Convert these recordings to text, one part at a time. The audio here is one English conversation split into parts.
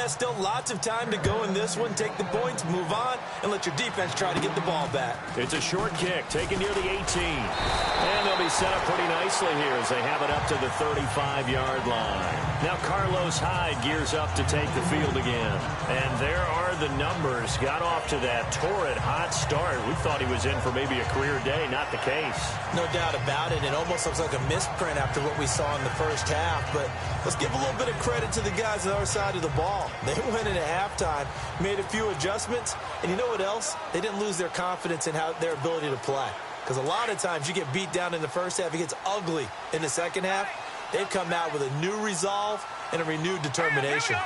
Yeah, still lots of time to go in this one. Take the points, move on, and let your defense try to get the ball back. It's a short kick, taken near the 18. And they'll be set up pretty nicely here as they have it up to the 35-yard line. Now Carlos Hyde gears up to take the field again. And there are the numbers. Got off to that torrid hot start. We thought he was in for maybe a career day. Not the case. No doubt about it. It almost looks like a misprint after what we saw in the first half. But let's give a little bit of credit to the guys on the other side of the ball. They went in at halftime, made a few adjustments, and you know what else? They didn't lose their confidence in their ability to play. Because a lot of times you get beat down in the first half, it gets ugly in the second half. They've come out with a new resolve and a renewed determination.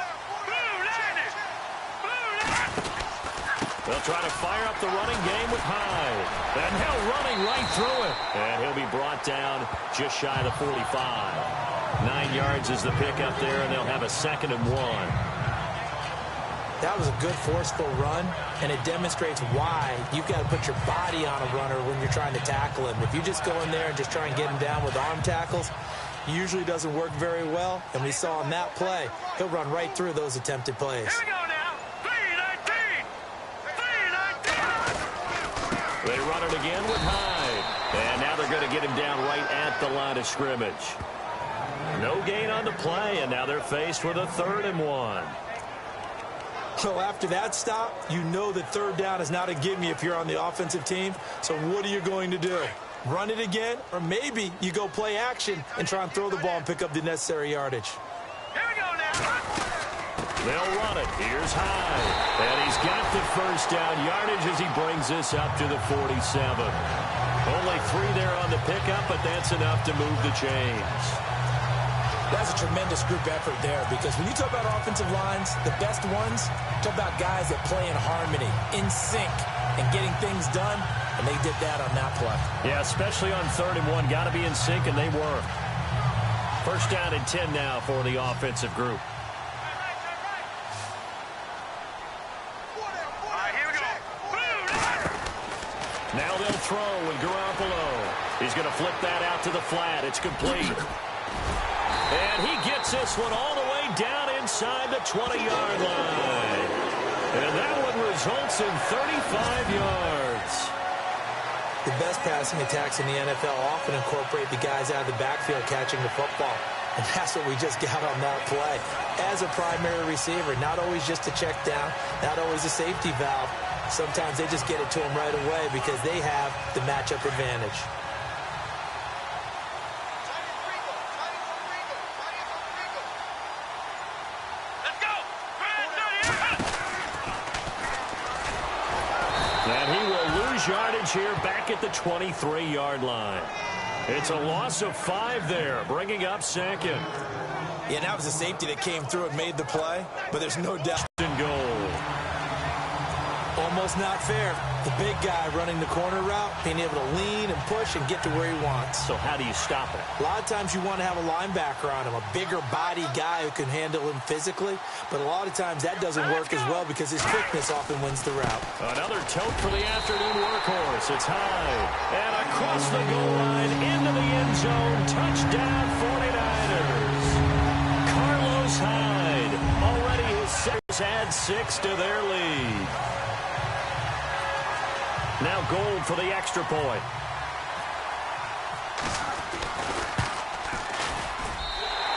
They'll try to fire up the running game with Hyde. And he'll running right through it. And he'll be brought down just shy of the 45. 9 yards is the pickup there, and they'll have a 2nd and 1. That was a good, forceful run, and it demonstrates why you've got to put your body on a runner when you're trying to tackle him. If you just go in there and just try and get him down with arm tackles, it usually doesn't work very well. And we saw in that play, he'll run right through those attempted plays. Here we go now. 3-19. 3-19. They run it again with Hyde. And now they're going to get him down right at the line of scrimmage. No gain on the play, and now they're faced with a 3rd and 1. So after that stop, you know that 3rd down is not a gimme if you're on the offensive team. So what are you going to do? Run it again? Or maybe you go play action and try and throw the ball and pick up the necessary yardage. Here we go now. They'll run it. Here's Hyde. And he's got the 1st down yardage as he brings this up to the 47. Only 3 there on the pickup, but that's enough to move the chains. That's a tremendous group effort there, because when you talk about offensive lines, the best ones, talk about guys that play in harmony, in sync, and getting things done, and they did that on that play. Yeah, especially on 3rd and 1. Got to be in sync, and they were. 1st down and 10 now for the offensive group. All right, here we go. Now they'll throw with Garoppolo. He's going to flip that out to the flat. It's complete. And he gets this one all the way down inside the 20-yard line. And that one results in 35 yards. The best passing attacks in the NFL often incorporate the guys out of the backfield catching the football. And that's what we just got on that play. As a primary receiver, not always just a check down, not always a safety valve. Sometimes they just get it to them right away because they have the matchup advantage. And he will lose yardage here back at the 23-yard line. It's a loss of 5 there, bringing up 2nd. Yeah, that was a safety that came through and made the play, but there's no doubt. And goal. Almost not fair. The big guy running the corner route, being able to lean and push and get to where he wants. So how do you stop it? A lot of times you want to have a linebacker on him, a bigger body guy who can handle him physically. But a lot of times that doesn't work as well because his quickness often wins the route. Another tote for the afternoon workhorse. It's high. And across the goal line into the end zone. Touchdown 49ers. Carlos Hyde. Already his Sixers add 6 to their lead. Now Gold for the extra point.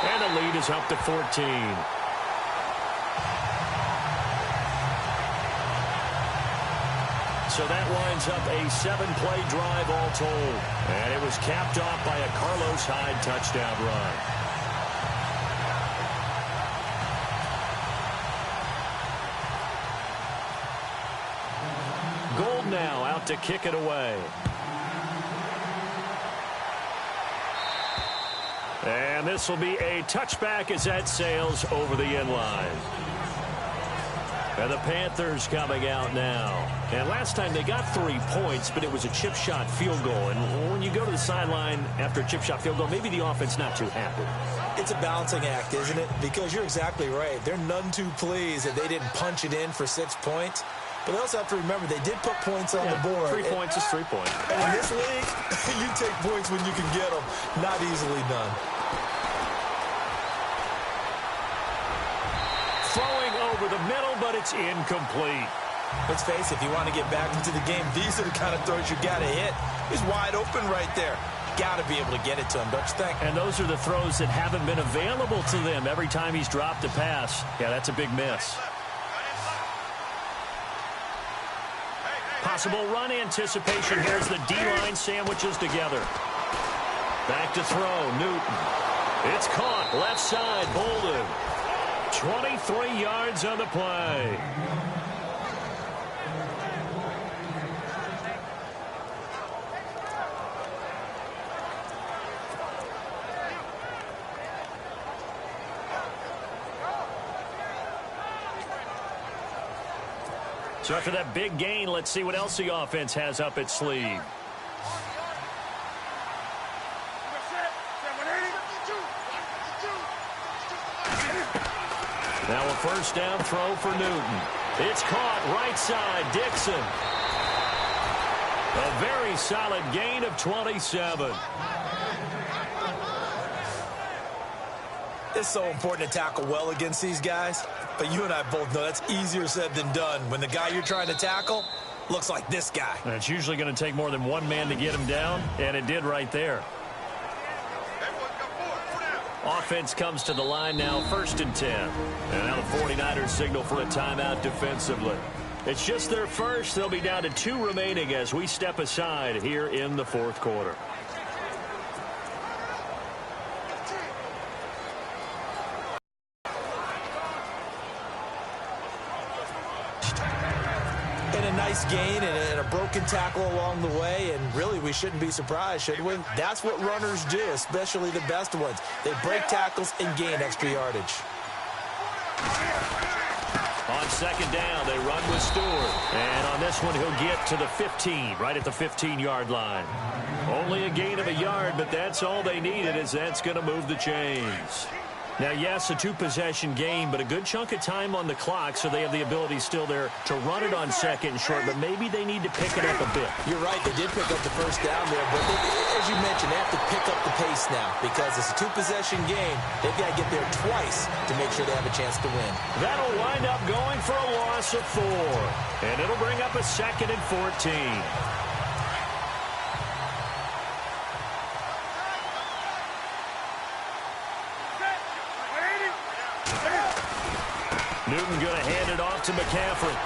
And the lead is up to 14. So that winds up a 7-play drive all told. And it was capped off by a Carlos Hyde touchdown run. Gold now out to kick it away. And this will be a touchback as that sails over the end line. And the Panthers coming out now. And last time they got 3 points, but it was a chip shot field goal. And when you go to the sideline after a chip shot field goal, maybe the offense not too happy. It's a balancing act, isn't it? Because you're exactly right. They're none too pleased that they didn't punch it in for 6 points. But they also have to remember they did put points on the board. 3 points is 3 points. And in this league, you take points when you can get them. Not easily done. Throwing over over the middle, but it's incomplete. Let's face it, if you want to get back into the game, these are the kind of throws you got to hit. He's wide open right there. Got to be able to get it to him, don't you think? And those are the throws that haven't been available to them every time he's dropped a pass. Yeah, that's a big miss. Possible run anticipation. Here's the D-line sandwiches together. Back to throw, Newton. It's caught, left side, Bolden. 23 yards on the play. So after that big gain, let's see what else the offense has up its sleeve. Now a first down throw for Newton. It's caught right side, Dixon. A very solid gain of 27. It's so important to tackle well against these guys, but you and I both know that's easier said than done when the guy you're trying to tackle looks like this guy. And it's usually going to take more than one man to get him down, and it did right there. Offense comes to the line now, 1st and 10. And now the 49ers signal for a timeout defensively. It's just their first. They'll be down to 2 remaining as we step aside here in the 4th quarter. Nice gain and a broken tackle along the way, and really we shouldn't be surprised, should we? That's what runners do, especially the best ones. They break tackles and gain extra yardage. On 2nd down, they run with Stewart. And on this one, he'll get to the 15, right at the 15-yard line. Only a gain of a yard, but that's all they needed, as that's going to move the chains. Now, yes, a 2-possession game, but a good chunk of time on the clock, so they have the ability still there to run it on 2nd and short, but maybe they need to pick it up a bit. You're right, they did pick up the first down there, but as you mentioned, they have to pick up the pace now because it's a 2-possession game. They've got to get there twice to make sure they have a chance to win. That'll wind up going for a loss of 4, and it'll bring up a 2nd and 14. Newton going to hand it off to McCaffrey.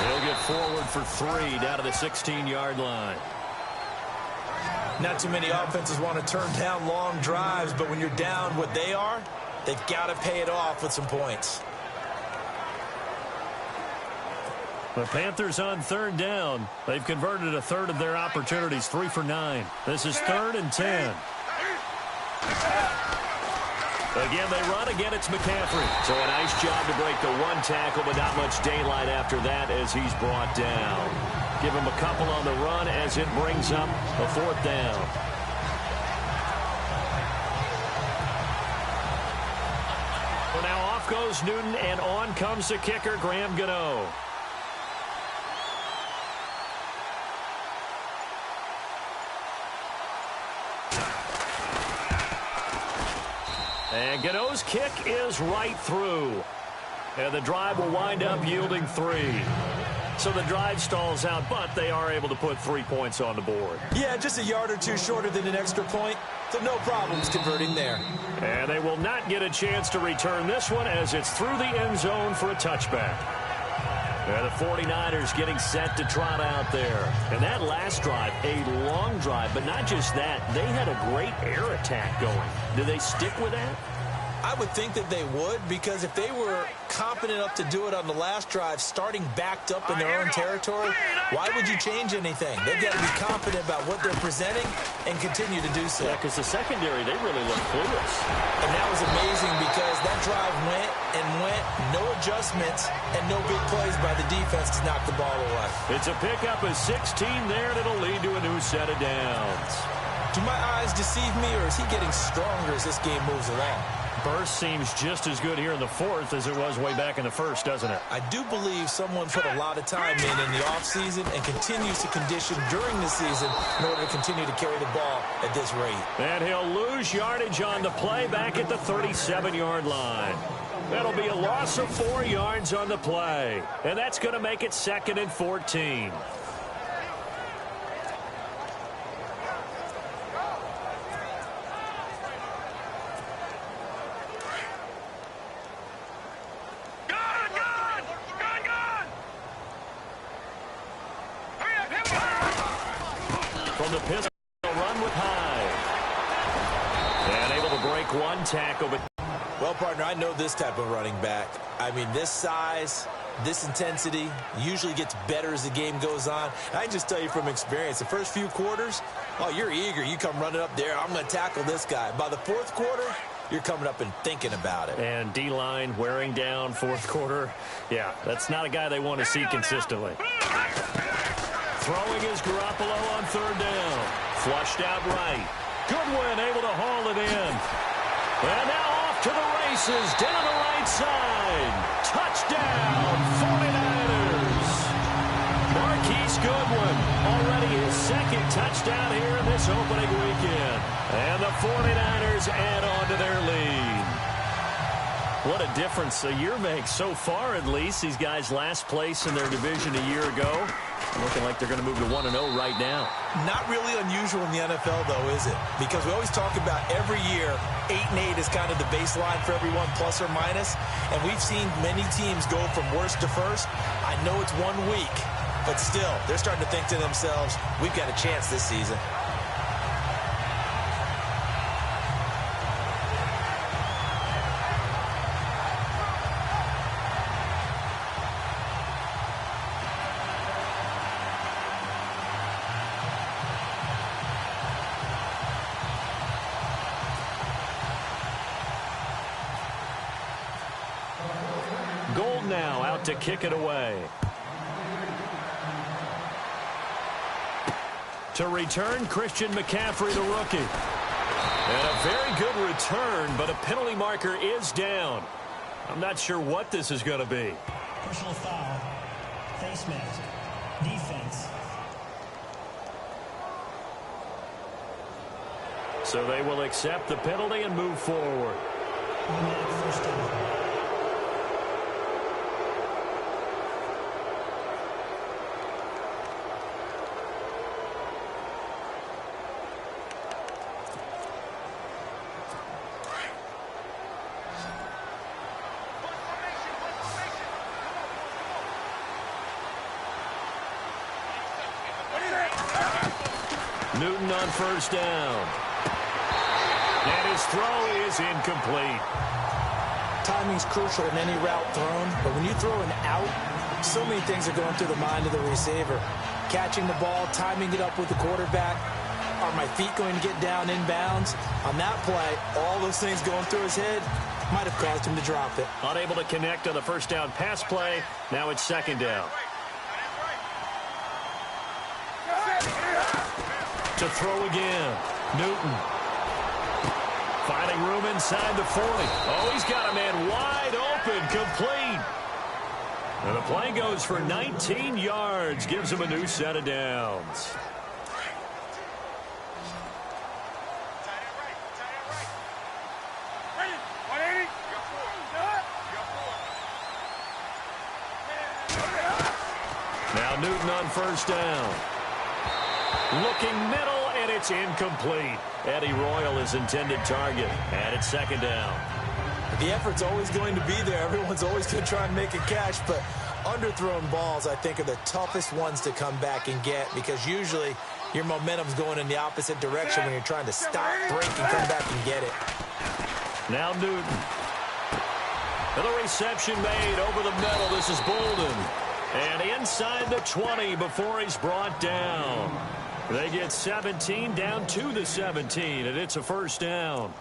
He'll get forward for 3 down to the 16-yard line. Not too many offenses want to turn down long drives, but when you're down what they are, they've got to pay it off with some points. The Panthers on 3rd down. They've converted a third of their opportunities, 3 for 9. This is 3rd and 10. Again, they run. Again, it's McCaffrey. So a nice job to break the 1 tackle, but not much daylight after that as he's brought down. Give him a couple on the run as it brings up a 4th down. Well, now off goes Newton, and on comes the kicker, Graham Gano. And Gano's kick is right through. And the drive will wind up yielding 3. So the drive stalls out, but they are able to put 3 points on the board. Yeah, just a yard or 2 shorter than an extra point, so no problems converting there. And they will not get a chance to return this one as it's through the end zone for a touchback. And the 49ers getting set to trot out there. And that last drive, a long drive, but not just that. They had a great air attack going. Do they stick with that? I would think that they would, because if they were competent enough to do it on the last drive, starting backed up in their own territory, why would you change anything? They've got to be confident about what they're presenting and continue to do so. Yeah, because the secondary, they really look clueless. And that was amazing because that drive went and went, no adjustments, and no big plays by the defense to knock the ball away. It's a pickup of 16 there, and it'll lead to a new set of downs. Do my eyes deceive me, or is he getting stronger as this game moves along? Burst seems just as good here in the 4th as it was way back in the 1st, doesn't it? I do believe someone put a lot of time in the offseason and continues to condition during the season in order to continue to carry the ball at this rate. And he'll lose yardage on the play back at the 37-yard line. That'll be a loss of 4 yards on the play. And that's going to make it 2nd and 14. From the pistol, run with Hyde. And able to break one tackle, but... Well, partner, I know this type of running back. I mean, this size, this intensity usually gets better as the game goes on. And I can just tell you from experience, the first few quarters, oh, you're eager. You come running up there, I'm going to tackle this guy. By the fourth quarter, you're coming up and thinking about it. And D-line wearing down fourth quarter. Yeah, that's not a guy they want to see consistently. Throwing is Garoppolo on 3rd down. Flushed out right. Goodwin able to haul it in. And now off to the races down the right side. Touchdown, 49ers. Marquise Goodwin, already his 2nd touchdown here in this opening weekend. And the 49ers add on to their lead. What a difference a year makes so far, at least. These guys last place in their division a year ago. Looking like they're going to move to 1-0 right now. Not really unusual in the NFL, though, is it? Because we always talk about every year, 8-8 is kind of the baseline for everyone, plus or minus. And we've seen many teams go from worst to first. I know it's 1 week, but still, they're starting to think to themselves, we've got a chance this season. Gold now out to kick it away. To return, Christian McCaffrey, the rookie. And a very good return, but a penalty marker is down. I'm not sure what this is going to be. Personal foul. Face mask. Defense. So they will accept the penalty and move forward. Automatic first down. Newton on 1st down. And his throw is incomplete. Timing's crucial in any route thrown, but when you throw an out, so many things are going through the mind of the receiver. Catching the ball, timing it up with the quarterback. Are my feet going to get down inbounds? On that play, all those things going through his head might have caused him to drop it. Unable to connect on the 1st down pass play. Now it's 2nd down. To throw again. Newton. Finding room inside the 40. Oh, he's got a man wide open, complete. And the play goes for 19 yards. Gives him a new set of downs. Now Newton on 1st down. Looking middle, and it's incomplete. Eddie Royal is intended target, and it's 2nd down. The effort's always going to be there. Everyone's always going to try and make a catch, but underthrown balls, I think, are the toughest ones to come back and get because usually your momentum's going in the opposite direction when you're trying to stop, break, and come back and get it. Now Newton. And the reception made over the middle. This is Bolden. And inside the 20 before he's brought down. They get 17 down to the 17, and it's a 1st down.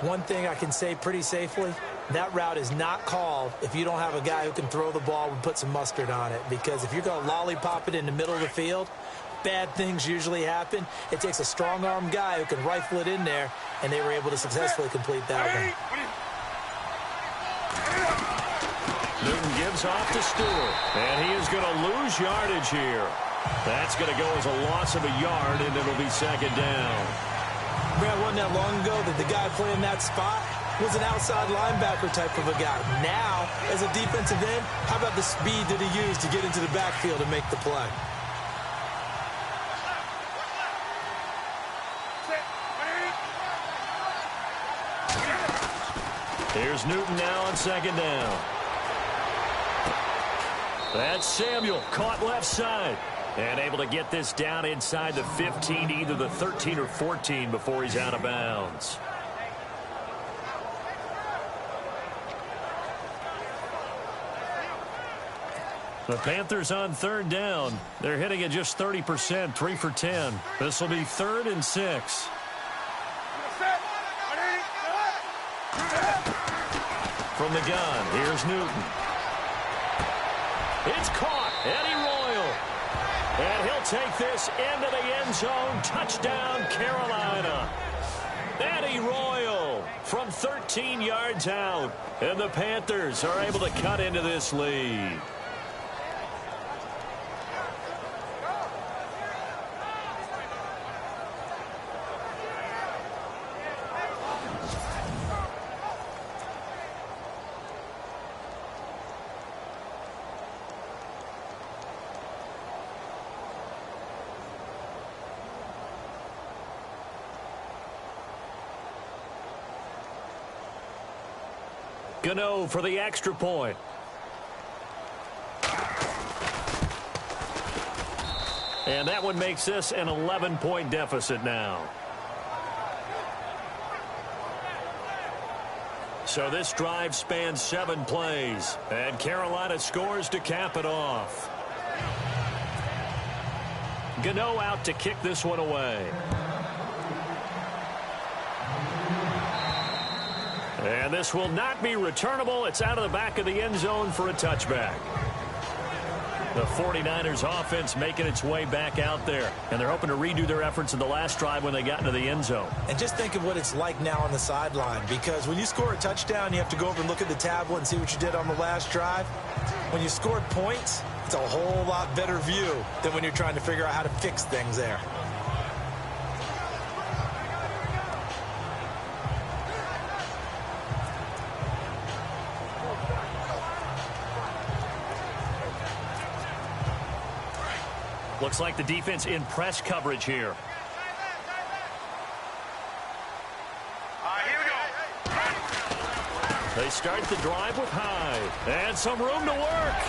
One thing I can say pretty safely, that route is not called if you don't have a guy who can throw the ball and put some mustard on it. Because if you're going to lollipop it in the middle of the field, bad things usually happen. It takes a strong-arm guy who can rifle it in there, and they were able to successfully complete that one. Newton gives off to Stewart, and he is going to lose yardage here. That's going to go as a loss of a yard, and it'll be 2nd down. Brad, wasn't that long ago that the guy playing that spot was an outside linebacker type of a guy. Now, as a defensive end, how about the speed that he used to get into the backfield and make the play? Here's Newton now on second down. That's Samuel, caught left side. And able to get this down inside the 15, either the 13 or 14 before he's out of bounds. The Panthers on third down. They're hitting at just 30%, 3 for 10. This will be 3rd and 6. From the gun, here's Newton. It's caught. Eddie Royal. And he'll take this into the end zone. Touchdown, Carolina. Eddie Royal from 13 yards out. And the Panthers are able to cut into this lead. Gano for the extra point. And that one makes this an 11-point deficit now. So this drive spans 7 plays. And Carolina scores to cap it off. Gano out to kick this one away. And this will not be returnable. It's out of the back of the end zone for a touchback. The 49ers offense making its way back out there. And they're hoping to redo their efforts in the last drive when they got into the end zone. And just think of what it's like now on the sideline. Because when you score a touchdown, you have to go over and look at the tablet and see what you did on the last drive. When you scored points, it's a whole lot better view than when you're trying to figure out how to fix things there. Looks like the defense in press coverage here. Here we go. They start the drive with Hyde. And some room to work.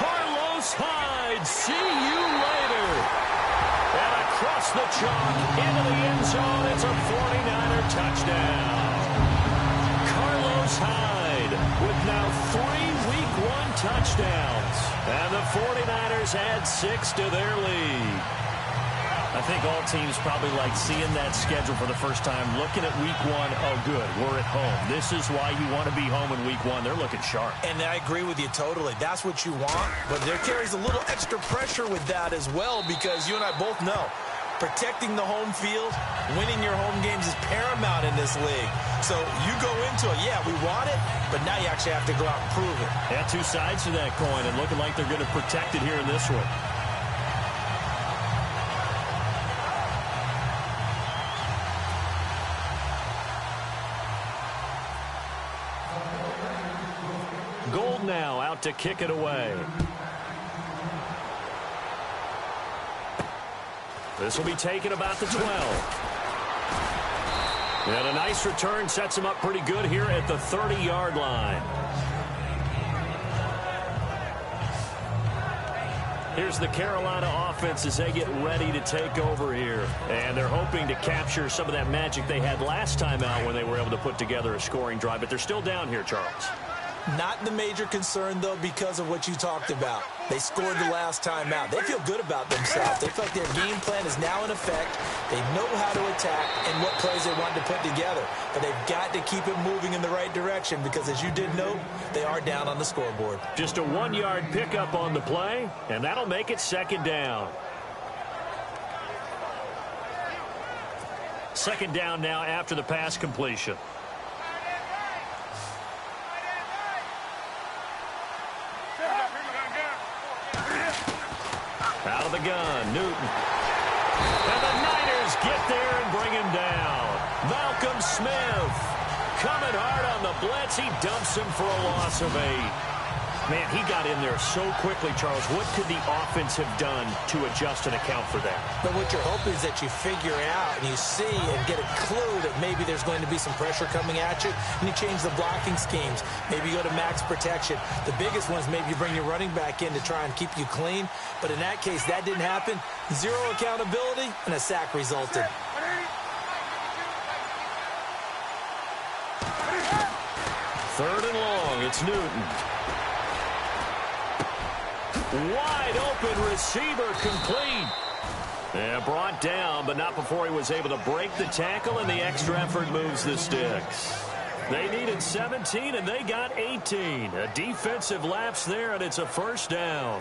Carlos Hyde, see you later. And across the chalk into the end zone. It's a 49er touchdown. Carlos Hyde with now 3 Week 1 touchdowns. And the 49ers add 6 to their lead. I think all teams probably like seeing that schedule for the first time, looking at Week 1, oh good, we're at home. This is why you want to be home in Week 1. They're looking sharp. And I agree with you totally. That's what you want, but there carries a little extra pressure with that as well, because you and I both know protecting the home field, winning your home games is paramount in this league. So you go into it, yeah, we want it, but now you actually have to go out and prove it. Yeah, 2 sides to that coin, and looking like they're going to protect it here in this one. Gold now out to kick it away. This will be taken about the 12. And a nice return sets him up pretty good here at the 30-yard line. Here's the Carolina offense as they get ready to take over here. And they're hoping to capture some of that magic they had last time out when they were able to put together a scoring drive. But they're still down here, Charles. Not the major concern, though, because of what you talked about. They scored the last time out. They feel good about themselves. They feel like their game plan is now in effect. They know how to attack and what plays they want to put together. But they've got to keep it moving in the right direction because, as you did note, they are down on the scoreboard. Just a 1-yard pickup on the play, and that'll make it 2nd down. 2nd down now after the pass completion. Out of the gun, Newton. And the Niners get there and bring him down. Malcolm Smith coming hard on the blitz. He dumps him for a loss of 8. Man, he got in there so quickly, Charles. What could the offense have done to adjust and account for that? But what you're hoping is that you figure out and you see and get a clue that maybe there's going to be some pressure coming at you, and you change the blocking schemes. Maybe you go to max protection. The biggest one is maybe you bring your running back in to try and keep you clean. But in that case, that didn't happen. Zero accountability, and a sack resulted. Third and long, it's Newton. Wide open receiver complete. And brought down, but not before he was able to break the tackle, and the extra effort moves the sticks. They needed 17, and they got 18. A defensive lapse there, and it's a first down.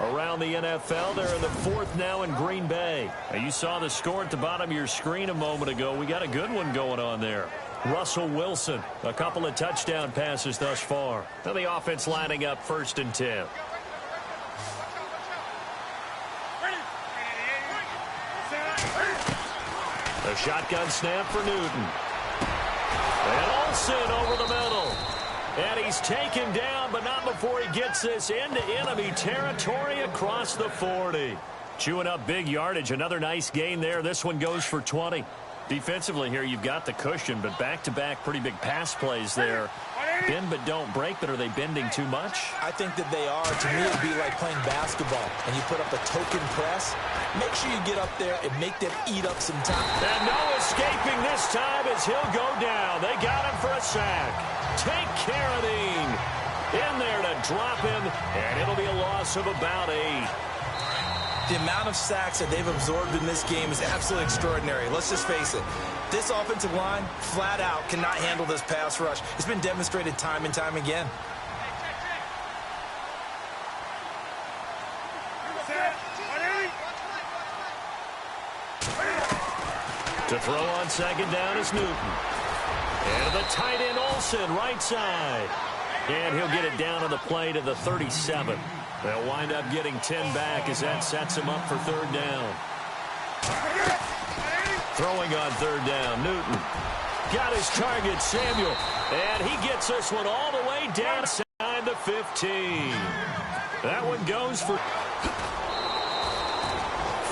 Around the NFL, they're in the 4th now in Green Bay. Now, you saw the score at the bottom of your screen a moment ago. We got a good one going on there. Russell Wilson, a couple of touchdown passes thus far. Now the offense lining up 1st and 10. The shotgun snap for Newton. And Olsen over the middle. And he's taken down, but not before he gets this into enemy territory across the 40. Chewing up big yardage. Another nice gain there. This one goes for 20. Defensively here, you've got the cushion, but back-to-back pretty big pass plays there. Bend but don't break, but are they bending too much? I think that they are. To me, it'd be like playing basketball, and you put up a token press. Make sure you get up there and make them eat up some time. And no escaping this time as he'll go down. They got him for a sack. Take Carradine in there to drop him, and it'll be a loss of about 8. The amount of sacks that they've absorbed in this game is absolutely extraordinary. Let's just face it. This offensive line, flat out, cannot handle this pass rush. It's been demonstrated time and time again. To throw on 2nd down is Newton. And the tight end Olsen, right side. And he'll get it down on the play to the 37. They'll wind up getting 10 back as that sets him up for 3rd down. Throwing on 3rd down, Newton. Got his target, Samuel. And he gets this one all the way down inside the 15. That one goes for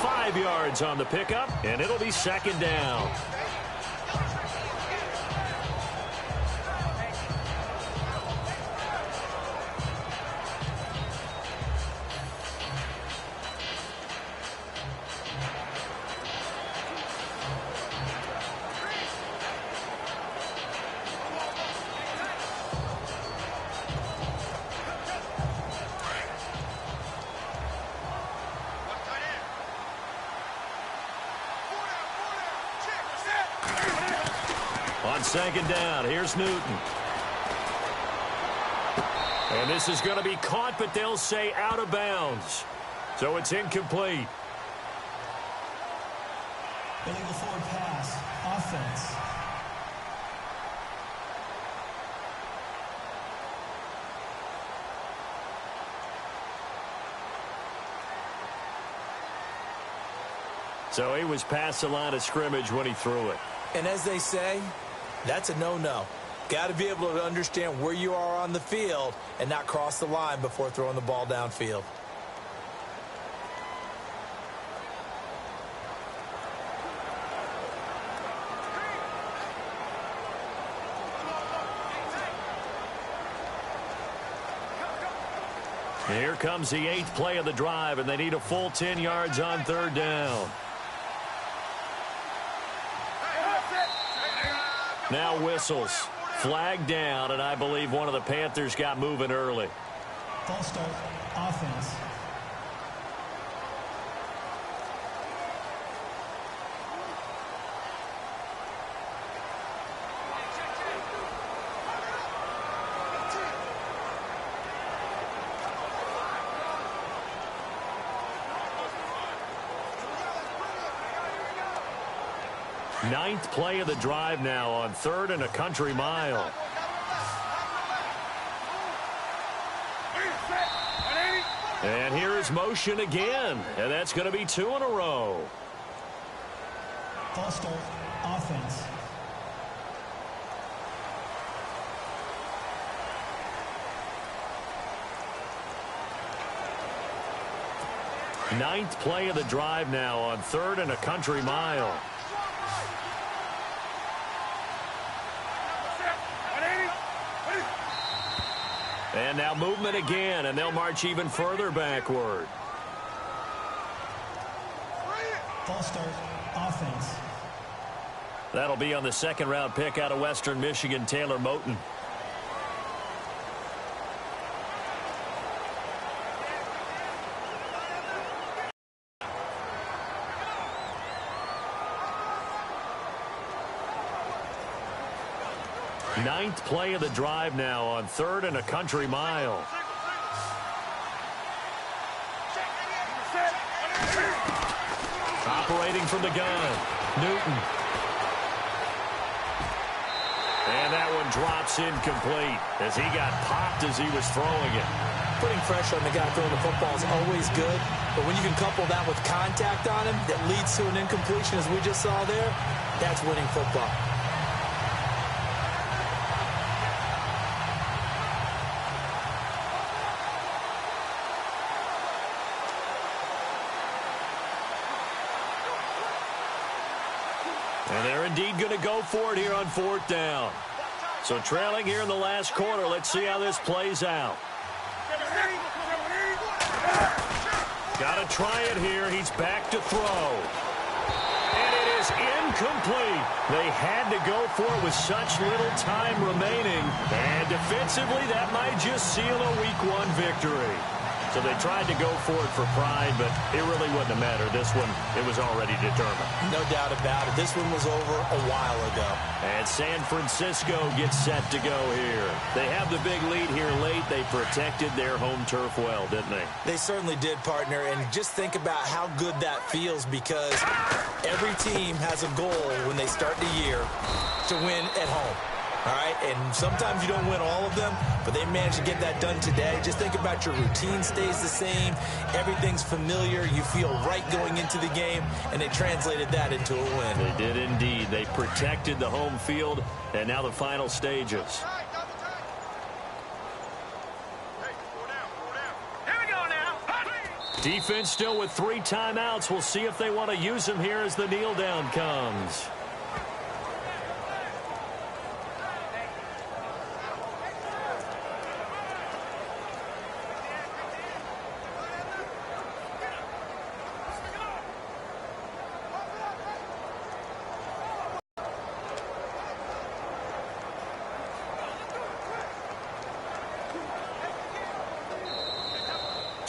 5 yards on the pickup, and it'll be 2nd down. On 2nd down, here's Newton. And this is going to be caught, but they'll say out of bounds. So it's incomplete. Illegal forward pass. Offense. So he was past the line of scrimmage when he threw it. And as they say, that's a no-no. Got to be able to understand where you are on the field and not cross the line before throwing the ball downfield. Here comes the 8th play of the drive, and they need a full 10 yards on 3rd down. Now whistles. Flag down, and I believe one of the Panthers got moving early. False start. Offense. Ninth play of the drive now on 3rd and a country mile. And here is motion again, and that's going to be 2 in a row. False start, offense. Ninth play of the drive now on 3rd and a country mile. And now movement again, and they'll march even further backward. False start, offense. That'll be on the 2nd-round pick out of Western Michigan, Taylor Moton. Ninth play of the drive now on 3rd and a country mile. Operating from the gun, Newton. And that one drops incomplete as he got popped as he was throwing it. Putting pressure on the guy throwing the football is always good, but when you can couple that with contact on him that leads to an incompletion, as we just saw there, that's winning football. And they're indeed going to go for it here on 4th down. So trailing here in the last quarter, let's see how this plays out. Got to try it here. He's back to throw. And it is incomplete. They had to go for it with such little time remaining. And defensively, that might just seal a Week 1 victory. So they tried to go for it for pride, but it really wouldn't have mattered. This one, it was already determined. No doubt about it. This one was over a while ago. And San Francisco gets set to go here. They have the big lead here late. They protected their home turf well, didn't they? They certainly did, partner. And just think about how good that feels, because every team has a goal when they start the year to win at home. All right, and sometimes you don't win all of them, but they managed to get that done today. Just think about your routine stays the same. Everything's familiar. You feel right going into the game, and they translated that into a win. They did indeed. They protected the home field, and now the final stages. Here we go now. Defense still with 3 timeouts. We'll see if they want to use them here as the kneel down comes.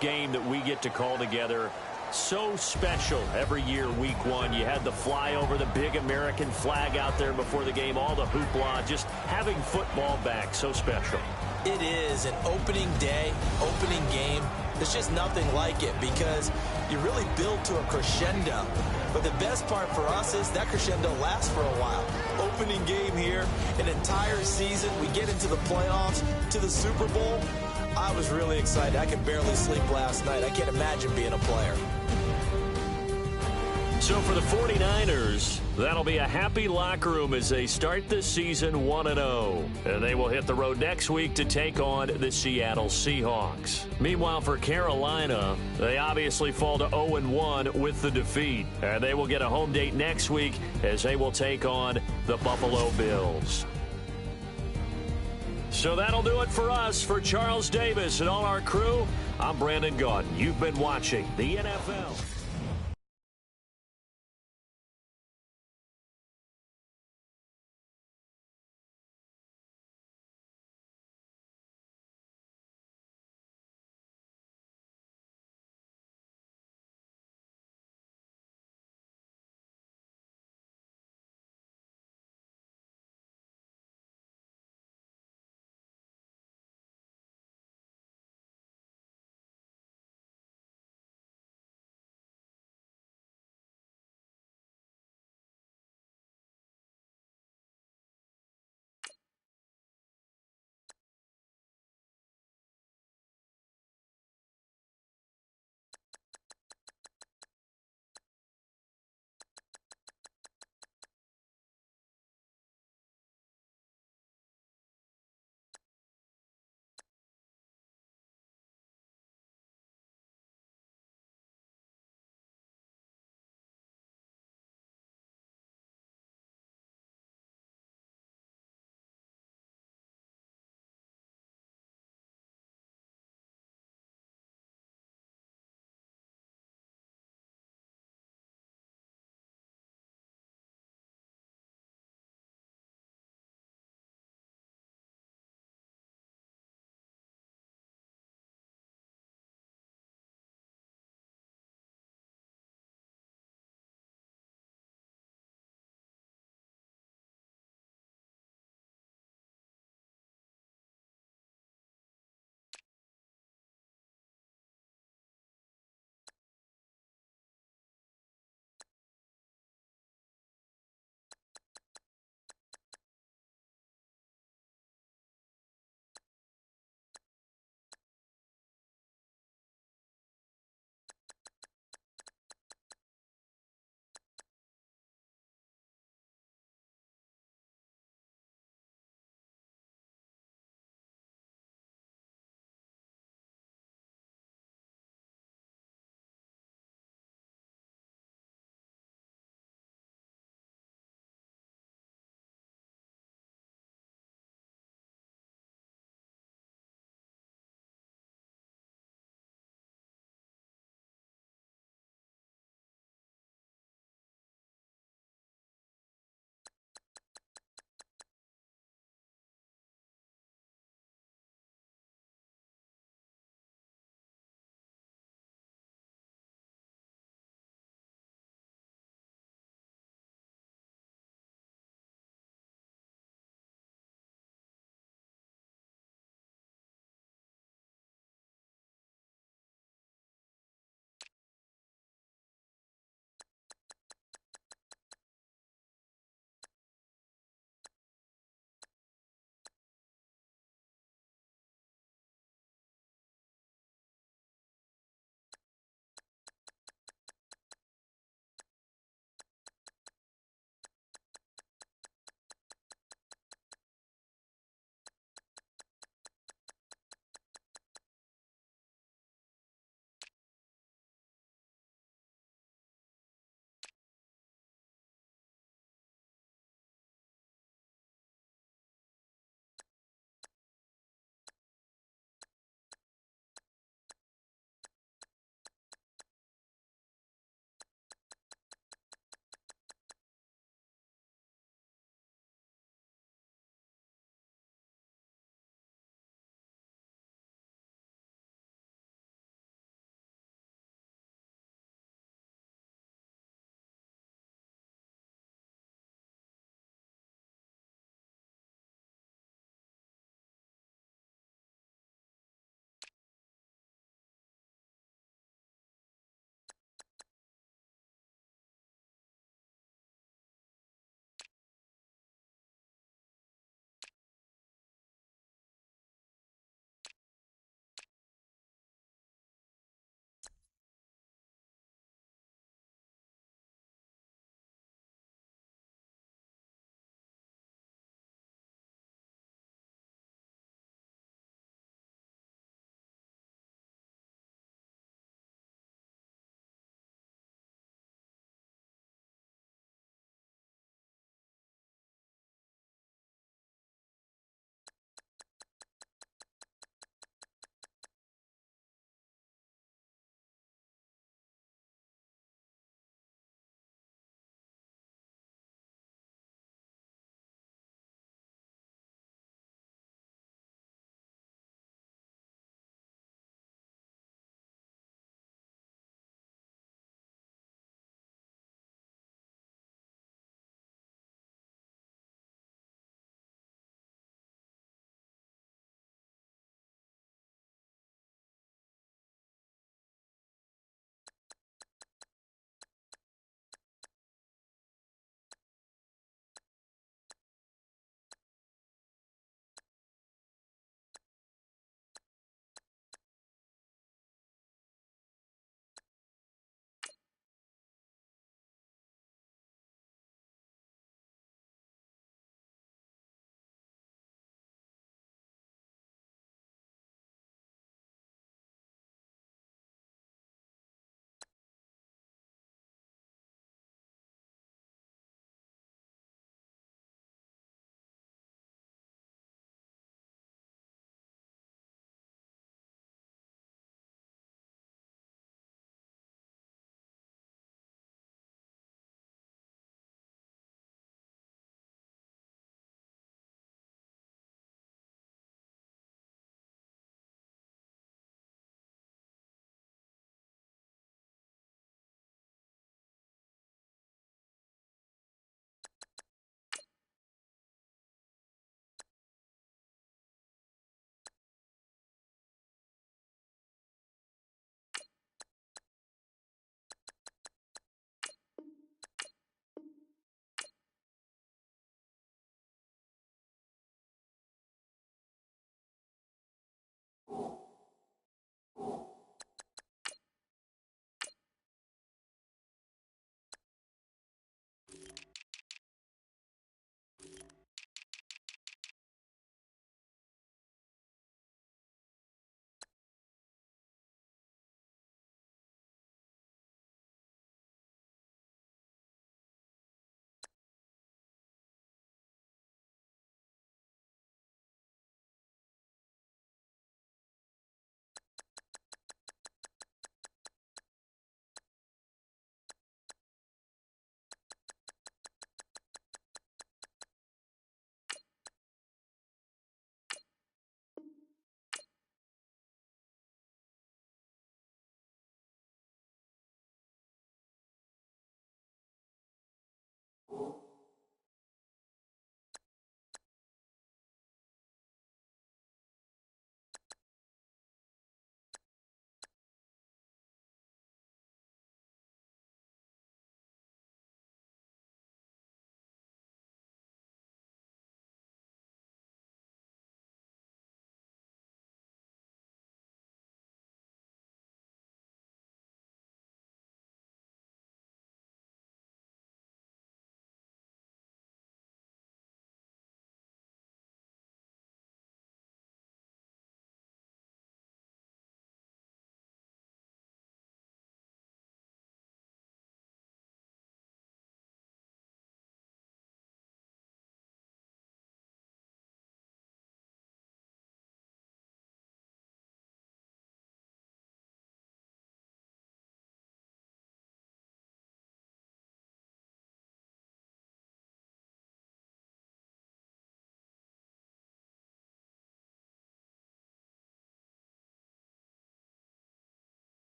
Game that we get to call together, so special every year. Week 1, you had the flyover, the big American flag out there before the game, all the hoopla, just having football back, so special. It is an opening day, opening game. There's just nothing like it, because you really build to a crescendo. But the best part for us is that crescendo lasts for a while. Opening game here, an entire season. We get into the playoffs, to the Super Bowl. I was really excited. I could barely sleep last night. I can't imagine being a player. So for the 49ers, that'll be a happy locker room as they start this season 1-0. And they will hit the road next week to take on the Seattle Seahawks. Meanwhile, for Carolina, they obviously fall to 0-1 with the defeat. And they will get a home date next week as they will take on the Buffalo Bills. So that'll do it for us. For Charles Davis and all our crew, I'm Brandon Gaudin. You've been watching the NFL.